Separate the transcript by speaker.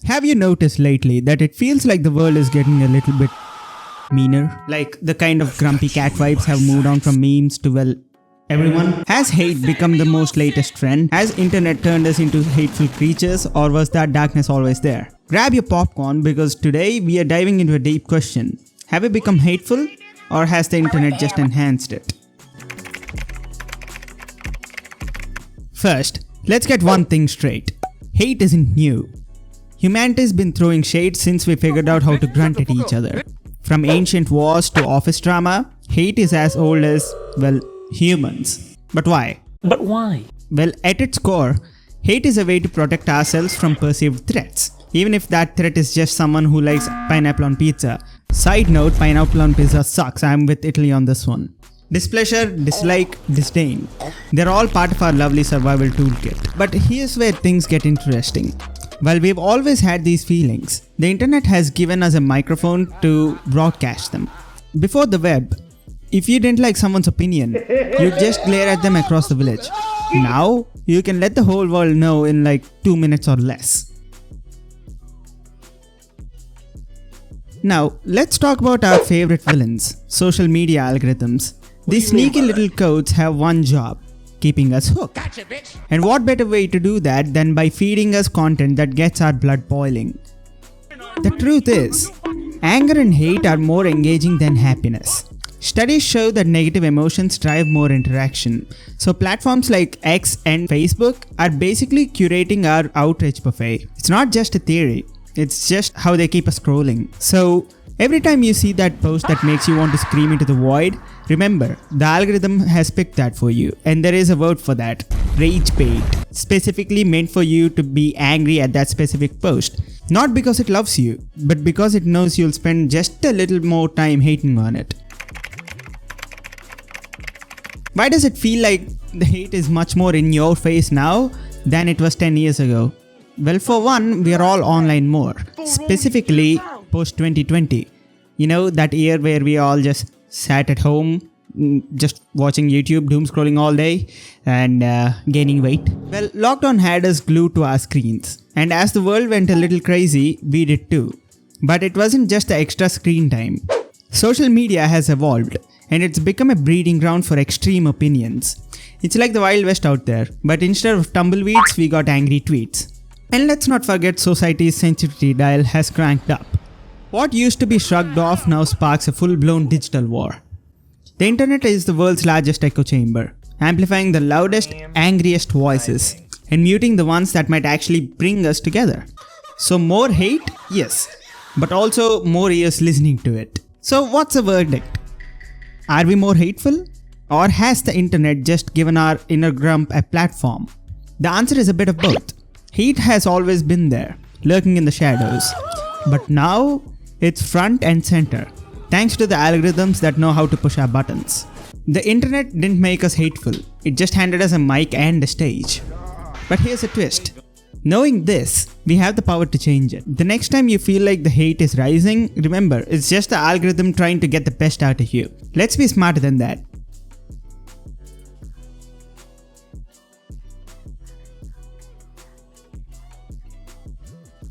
Speaker 1: Have you noticed lately that it feels like the world is getting a little bit meaner? Like the kind of grumpy cat vibes have moved on from memes to, well, everyone? Has hate become the most latest trend? Has internet turned us into hateful creatures, or was that darkness always there? Grab your popcorn because today we are diving into a deep question. Have we become hateful, or has the internet just enhanced it? First, let's get one thing straight. Hate isn't new. Humanity's been throwing shade since we figured out how to grunt at each other. From ancient wars to office drama, hate is as old as, well, humans. But why? Well, at its core, hate is a way to protect ourselves from perceived threats. Even if that threat is just someone who likes pineapple on pizza. Side note, pineapple on pizza sucks. I'm with Italy on this one. Displeasure, dislike, disdain. They're all part of our lovely survival toolkit. But here's where things get interesting. While we've always had these feelings, the internet has given us a microphone to broadcast them. Before the web, if you didn't like someone's opinion, you'd just glare at them across the village. Now, you can let the whole world know in like 2 minutes or less. Now, let's talk about our favorite villains, social media algorithms. These sneaky little codes have one job: keeping us hooked. Gotcha, bitch. And what better way to do that than by feeding us content that gets our blood boiling? The truth is, anger and hate are more engaging than happiness. Studies show that negative emotions drive more interaction. So platforms like X and Facebook are basically curating our outrage buffet. It's not just a theory, it's just how they keep us scrolling. So every time you see that post that makes you want to scream into the void, remember, the algorithm has picked that for you, and there is a word for that: rage bait, specifically meant for you to be angry at that specific post. Not because it loves you, but because it knows you'll spend just a little more time hating on it. Why does it feel like the hate is much more in your face now than it was 10 years ago? Well, for one, we are all online more, specifically post 2020. You know, that year where we all just sat at home, just watching YouTube, doom scrolling all day and gaining weight. Well, lockdown had us glued to our screens. And as the world went a little crazy, we did too. But it wasn't just the extra screen time. Social media has evolved, and it's become a breeding ground for extreme opinions. It's like the Wild West out there, but instead of tumbleweeds, we got angry tweets. And let's not forget society's sensitivity dial has cranked up. What used to be shrugged off now sparks a full-blown digital war. The internet is the world's largest echo chamber, amplifying the loudest, angriest voices, and muting the ones that might actually bring us together. So more hate? Yes, but also more ears listening to it. So what's the verdict? Are we more hateful? Or has the internet just given our inner grump a platform? The answer is a bit of both. Hate has always been there, lurking in the shadows. But now, it's front and center, thanks to the algorithms that know how to push our buttons. The internet didn't make us hateful, it just handed us a mic and a stage. But here's a twist. Knowing this, we have the power to change it. The next time you feel like the hate is rising, remember, it's just the algorithm trying to get the best out of you. Let's be smarter than that.